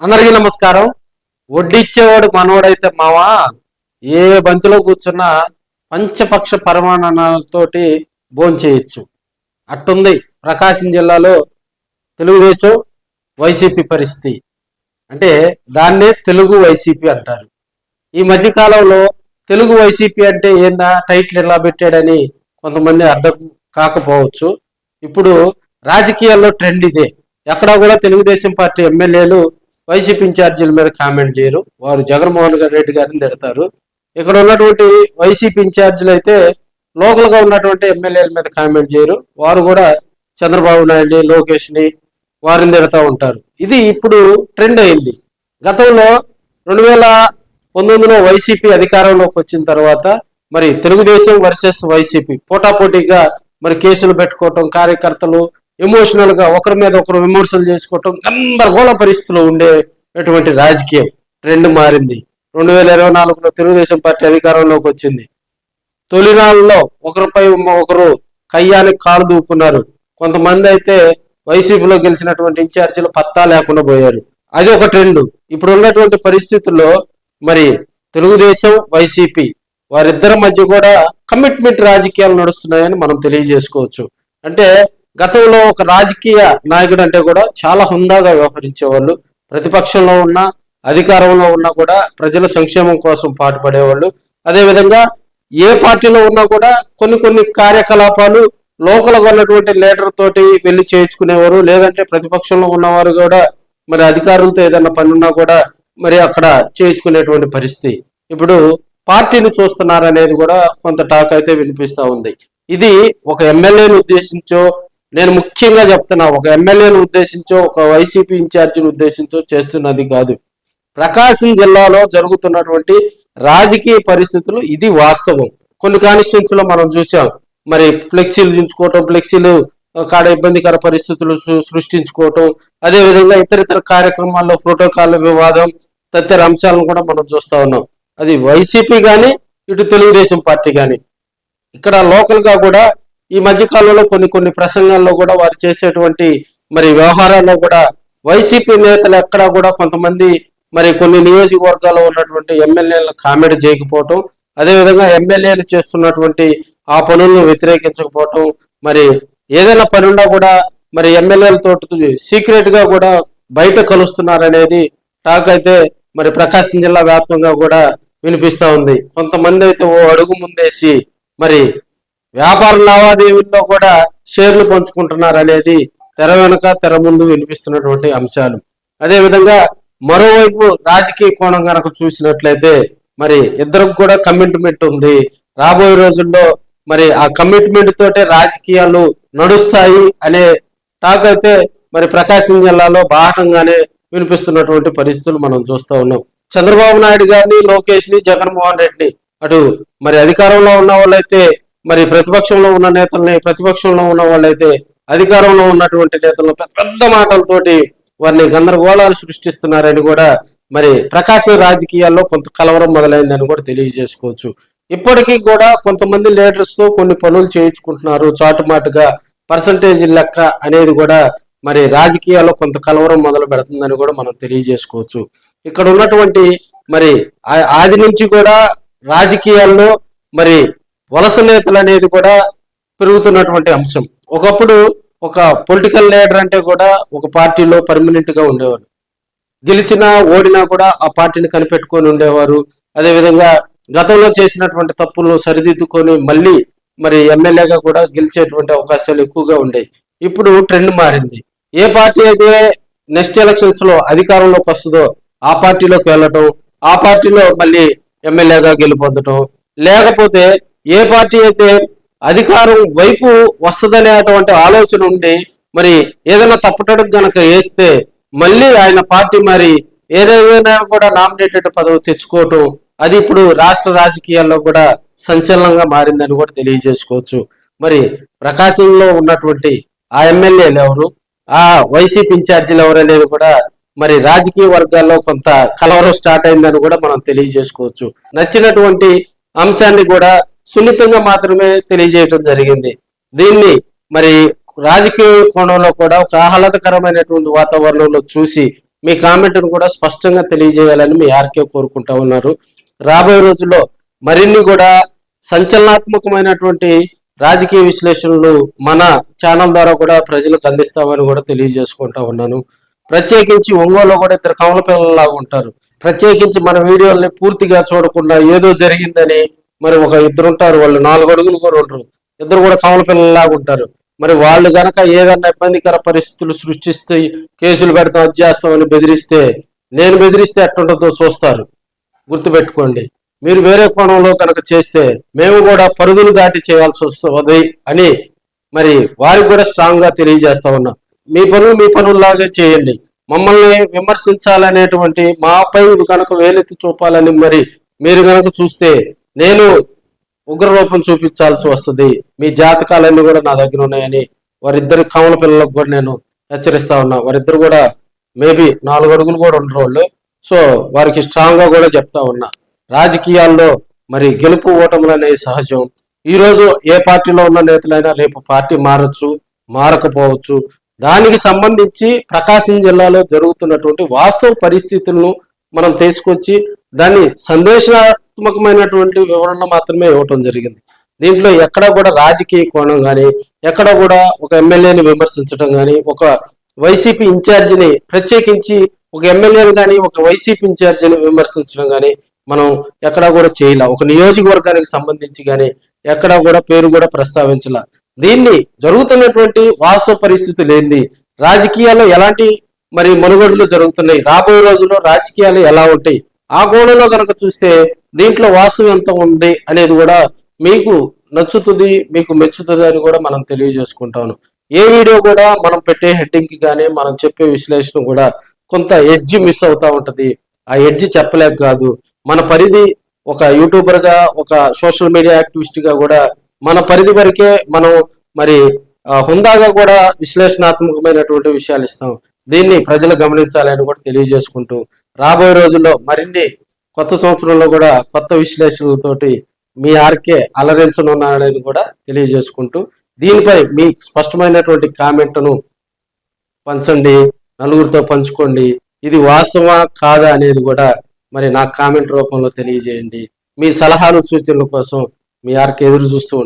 అందరికీ నమస్కారం. వడ్డిచ్చేవాడు మనోడైతే మావా ఏ బంతిలో కూర్చున్నా పంచపక్ష పరమాణాలతోటి భోంచేయచ్చు. అట్టుంది ప్రకాశం జిల్లాలో తెలుగుదేశం వైసీపీ పరిస్థితి. అంటే దాన్నే తెలుగు వైసీపీ అంటారు. ఈ మధ్యకాలంలో తెలుగు వైసీపీ అంటే ఏందా టైటిల్ ఎలా పెట్టాడని కొంతమంది అర్థం కాకపోవచ్చు. ఇప్పుడు రాజకీయాల్లో ట్రెండ్ ఇదే. ఎక్కడా కూడా తెలుగుదేశం పార్టీ ఎమ్మెల్యేలు వైసీపీ ఇన్ఛార్జీల మీద కామెంట్ చేయరు. వారు జగన్మోహన్ రెడ్డి గారిని తిడతారు. ఇక్కడ ఉన్నటువంటి వైసీపీ ఇన్ఛార్జీలు అయితే లోకల్గా ఉన్నటువంటి ఎమ్మెల్యేల మీద కామెంట్ చేయరు. వారు కూడా చంద్రబాబు నాయుడిని, లోకేష్ని వారిని తిడతా ఉంటారు. ఇది ఇప్పుడు ట్రెండ్ అయింది. గతంలో 2019లో వైసీపీ అధికారంలోకి వచ్చిన తర్వాత మరి తెలుగుదేశం వర్సెస్ వైసీపీ పోటాపోటీగా మరి కేసులు పెట్టుకోవటం, కార్యకర్తలు ఎమోషనల్ గా ఒకరి మీద ఒకరు విమర్శలు చేసుకోవటం, గందరగోళ పరిస్థితులు ఉండేటువంటి రాజకీయం ట్రెండ్ మారింది. 2024లో తెలుగుదేశం పార్టీ అధికారంలోకి వచ్చింది. తొలినాళ్ళలో ఒకరిపై ఒకరు కయ్యానికి కాలు దూకున్నారు. కొంతమంది అయితే వైసీపీలో గెలిచినటువంటి ఇన్ఛార్జీలు పత్తా లేకుండా పోయారు. అది ఒక ట్రెండ్. ఇప్పుడు ఉన్నటువంటి పరిస్థితుల్లో మరి తెలుగుదేశం వైసీపీ వారిద్దరి మధ్య కూడా కమిట్మెంట్ రాజకీయాలు నడుస్తున్నాయని మనం తెలియజేసుకోవచ్చు. అంటే గతంలో ఒక రాజకీయ నాయకుడు అంటే కూడా చాలా హుందాగా వ్యవహరించేవాళ్ళు. ప్రతిపక్షంలో ఉన్నా అధికారంలో ఉన్నా కూడా ప్రజల సంక్షేమం కోసం పాటుపడేవాళ్ళు. అదేవిధంగా ఏ పార్టీలో ఉన్నా కూడా కొన్ని కార్యకలాపాలు లోకల్గా ఉన్నటువంటి లీడర్ తోటి వెళ్ళి చేయించుకునేవారు. లేదంటే ప్రతిపక్షంలో ఉన్నవారు కూడా మరి అధికారులతో ఏదైనా పని ఉన్నా కూడా మరి అక్కడ చేయించుకునేటువంటి పరిస్థితి. ఇప్పుడు పార్టీని చూస్తున్నారనేది కూడా కొంత టాక్ అయితే వినిపిస్తూ ఉంది. ఇది ఒక ఎమ్మెల్యేని ఉద్దేశించో, నేను ముఖ్యంగా చెప్తున్నా, ఒక ఎమ్మెల్యేను ఉద్దేశించో ఒక వైసీపీ ఇన్ఛార్జిని ఉద్దేశించో చేస్తున్నది కాదు. ప్రకాశం జిల్లాలో జరుగుతున్నటువంటి రాజకీయ పరిస్థితులు ఇది వాస్తవం. కొన్ని కాన్స్టిట్యూన్స్ లో మనం చూసాం, మరి ఫ్లెక్సీలు దించుకోవటం, ఫ్లెక్సీలు కాడ ఇబ్బందికర పరిస్థితులు సృష్టించుకోవటం, అదేవిధంగా ఇతర కార్యక్రమాల్లో ప్రోటోకాల్ వివాదం తదితర అంశాలను కూడా మనం చూస్తా ఉన్నాం. అది వైసీపీ కానీ ఇటు తెలుగుదేశం పార్టీ కానీ. ఇక్కడ లోకల్ గా కూడా ఈ మధ్య కాలంలో కొన్ని ప్రసంగాల్లో కూడా వారు చేసేటువంటి మరి వ్యవహారాల్లో కూడా వైసీపీ నేతలు ఎక్కడా కూడా కొంతమంది మరి కొన్ని నియోజకవర్గాల్లో ఉన్నటువంటి ఎమ్మెల్యేలను కామెంట్ చేయకపోవటం, అదేవిధంగా ఎమ్మెల్యేలు చేస్తున్నటువంటి ఆ పనులను వ్యతిరేకించకపోవటం, మరి ఏదైనా పని ఉన్నా కూడా మరి ఎమ్మెల్యేలతో సీక్రెట్ గా కూడా బయట కలుస్తున్నారనేది టాక్ అయితే మరి ప్రకాశం జిల్లా వ్యాప్తంగా కూడా వినిపిస్తా ఉంది. కొంతమంది అయితే ఓ అడుగు ముందేసి మరి వ్యాపార లావాదేవీల్లో కూడా షేర్లు పంచుకుంటున్నారు అనేది తెర వెనుక తెర ముందు వినిపిస్తున్నటువంటి అంశాలు. అదేవిధంగా మరోవైపు రాజకీయ కోణం కనుక చూసినట్లయితే మరి ఇద్దరికి కూడా కమిట్మెంట్ ఉంది. రాబోయే రోజుల్లో మరి ఆ కమిట్మెంట్ తోటే రాజకీయాలు నడుస్తాయి అనే టాక్ అయితే మరి ప్రకాశం జిల్లాలో బాహటంగానే వినిపిస్తున్నటువంటి పరిస్థితులు మనం చూస్తూ ఉన్నాం. చంద్రబాబు నాయుడు గారిని, లోకేష్ ని, జగన్మోహన్ రెడ్డిని అటు మరి అధికారంలో ఉన్న వాళ్ళైతే మరి ప్రతిపక్షంలో ఉన్న నేతల్ని, ప్రతిపక్షంలో ఉన్న వాళ్ళైతే అధికారంలో ఉన్నటువంటి నేతలను పెద్ద మాటలతోటి వారిని గందరగోళాలు సృష్టిస్తున్నారని కూడా మరి ప్రకాశం రాజకీయాల్లో కొంత కలవరం మొదలైందని కూడా తెలియజేసుకోవచ్చు. ఇప్పటికీ కూడా కొంతమంది లీడర్స్ తో కొన్ని పనులు చేయించుకుంటున్నారు చాటుమాటుగా, పర్సంటేజ్ లెక్క అనేది కూడా మరి రాజకీయాల్లో కొంత కలవరం మొదలు పెడుతుందని కూడా మనం తెలియజేసుకోవచ్చు. ఇక్కడ ఉన్నటువంటి మరి ఆది నుంచి కూడా రాజకీయాల్లో మరి వలస నేతలు అనేది కూడా పెరుగుతున్నటువంటి అంశం. ఒకప్పుడు ఒక పొలిటికల్ లీడర్ అంటే కూడా ఒక పార్టీలో పర్మనెంట్ గా ఉండేవారు. గెలిచినా ఓడినా కూడా ఆ పార్టీని కనిపెట్టుకొని ఉండేవారు. అదేవిధంగా గతంలో చేసినటువంటి తప్పులను సరిదిద్దుకొని మళ్ళీ మరి ఎమ్మెల్యేగా కూడా గెలిచేటువంటి అవకాశాలు ఎక్కువగా ఉండేవి. ఇప్పుడు ట్రెండ్ మారింది. ఏ పార్టీ అయితే నెక్స్ట్ ఎలక్షన్స్ లో అధికారంలోకి వస్తుందో ఆ పార్టీలోకి వెళ్ళటం, ఆ పార్టీలో మళ్ళీ ఎమ్మెల్యేగా గెలుపొందటం, లేకపోతే ఏ పార్టీ అయితే అధికారం వైపు వస్తుందనేటువంటి ఆలోచన ఉండి మరి ఏదైనా తప్పుటడుగు గనక వేస్తే మళ్ళీ ఆయన పార్టీ మరి ఏదైనా కూడా నామినేటెడ్ పదవి తెచ్చుకోవటం, అది ఇప్పుడు రాష్ట్ర రాజకీయాల్లో కూడా సంచలనంగా మారిందని కూడా తెలియజేసుకోవచ్చు. మరి ప్రకాశంలో ఉన్నటువంటి ఆ ఎమ్మెల్యేలు ఎవరు, ఆ వైసీపీ ఇన్ఛార్జీలు ఎవరు అనేది కూడా మరి రాజకీయ వర్గాల్లో కొంత కలవరం స్టార్ట్ అయిందని కూడా మనం తెలియజేసుకోవచ్చు. నచ్చినటువంటి అంశాన్ని కూడా సున్నితంగా మాత్రమే తెలియజేయటం జరిగింది. దీన్ని మరి రాజకీయ కోణంలో కూడా ఒక ఆహ్లాదకరమైనటువంటి వాతావరణంలో చూసి మీ కామెంట్ను కూడా స్పష్టంగా తెలియజేయాలని మీ ఆర్కే కోరుకుంటా ఉన్నారు. రాబోయే రోజుల్లో మరిన్ని కూడా సంచలనాత్మకమైనటువంటి రాజకీయ విశ్లేషణలు మన ఛానల్ ద్వారా కూడా ప్రజలకు అందిస్తామని కూడా తెలియజేసుకుంటా ఉన్నాను. ప్రత్యేకించి ఒంగోలులో కూడా ఇద్దరు కమల పిల్లలాగా ఉంటారు. ప్రత్యేకించి మన వీడియోల్ని పూర్తిగా చూడకుండా ఏదో జరిగిందని మరి ఒక ఇద్దరు ఉంటారు, వాళ్ళు 4 అడుగులు కూడా ఉండరు, ఇద్దరు కూడా కమల పిల్లలాగా ఉంటారు. మరి వాళ్ళు గనక ఏదన్నా ఇబ్బందికర పరిస్థితులు సృష్టిస్తే కేసులు పెడతాం, అది చేస్తామని బెదిరిస్తే, నేను బెదిరిస్తే ఎట్టుంటుందో చూస్తారు. గుర్తుపెట్టుకోండి. మీరు వేరే కోణంలో కనుక చేస్తే మేము కూడా పరుగులు దాటి చేయాల్సి వస్తుంది అని మరి వారికి కూడా స్ట్రాంగ్ గా తెలియజేస్తా ఉన్నాం. మీ పనులు మీ పనుల్లాగే చేయండి. మమ్మల్ని విమర్శించాలనేటువంటి మాపై కనుక వేలెత్తి చూపాలని మరి మీరు కనుక చూస్తే నేను ఉగ్రరూపం చూపించాల్సి వస్తుంది. మీ జాతకాలన్నీ కూడా నా దగ్గర ఉన్నాయని వారిద్దరు కమల పిల్లలకు కూడా నేను హెచ్చరిస్తా ఉన్నా. వారిద్దరు కూడా మేబీ 4 అడుగులు కూడా ఉండరు వాళ్ళు. సో వారికి స్ట్రాంగ్ గా కూడా చెప్తా ఉన్నా, రాజకీయాల్లో మరి గెలుపు ఓటములు అనేవి సహజం. ఈ రోజు ఏ పార్టీలో ఉన్న నేతలైనా రేపు పార్టీ మారచ్చు, మారకపోవచ్చు. దానికి సంబంధించి ప్రకాశం జిల్లాలో జరుగుతున్నటువంటి వాస్తవ పరిస్థితులను మనం తీసుకొచ్చి దాన్ని సందేశాత్మకమైనటువంటి వివరణ మాత్రమే ఇవ్వటం జరిగింది. దీంట్లో ఎక్కడ కూడా రాజకీయ కోణం కానీ, ఎక్కడ కూడా ఒక ఎమ్మెల్యేని విమర్శించడం కానీ, ఒక వైసీపీ ఇన్ఛార్జిని ప్రత్యేకించి ఒక ఎమ్మెల్యేని కానీ ఒక వైసీపీ ఇన్ఛార్జిని విమర్శించడం కానీ మనం ఎక్కడా కూడా చేయలే. ఒక నియోజకవర్గానికి సంబంధించి కానీ ఎక్కడా కూడా పేరు కూడా ప్రస్తావించాల. దీన్ని జరుగుతున్నటువంటి వాస్తవ పరిస్థితులు ఏంది, రాజకీయాల్లో ఎలాంటి మరి మనుగడలు జరుగుతున్నాయి, రాబోయే రోజుల్లో రాజకీయాలు ఎలా ఉంటాయి, ఆ కోణంలో కనుక చూస్తే దీంట్లో వాస్తవం ఎంత ఉంది అనేది కూడా మీకు నచ్చుతుంది, మీకు మెచ్చుతుంది అని కూడా మనం తెలియజేసుకుంటాను. ఏ వీడియో కూడా మనం పెట్టే హెడ్డింగ్ కి కానీ మనం చెప్పే విశ్లేషణ కూడా కొంత ఎడ్జ్ మిస్ అవుతా ఉంటది. ఆ ఎడ్జ్ చెప్పలేక కాదు, మన పరిధి ఒక యూట్యూబర్ గా, ఒక సోషల్ మీడియా యాక్టివిస్ట్ గా కూడా మన పరిధి వరకే మనం మరి హుందాగా కూడా విశ్లేషణాత్మకమైనటువంటి విషయాలు ఇస్తాం. దీన్ని ప్రజలు గమనించాలని కూడా తెలియజేసుకుంటూ రాబోయే రోజుల్లో మరిన్ని కొత్త సంవత్సరంలో కూడా కొత్త విశ్లేషణలతోటి మీ ఆర్కే అలరించనున్నాడని కూడా తెలియజేసుకుంటూ దీనిపై మీ స్పష్టమైనటువంటి కామెంట్ను పంచండి, నలుగురితో పంచుకోండి. ఇది వాస్తవా కాదా అనేది కూడా మరి నాకు కామెంట్ రూపంలో తెలియజేయండి. మీ సలహాలు సూచనల కోసం మీ ఆర్కే ఎదురు చూస్తూ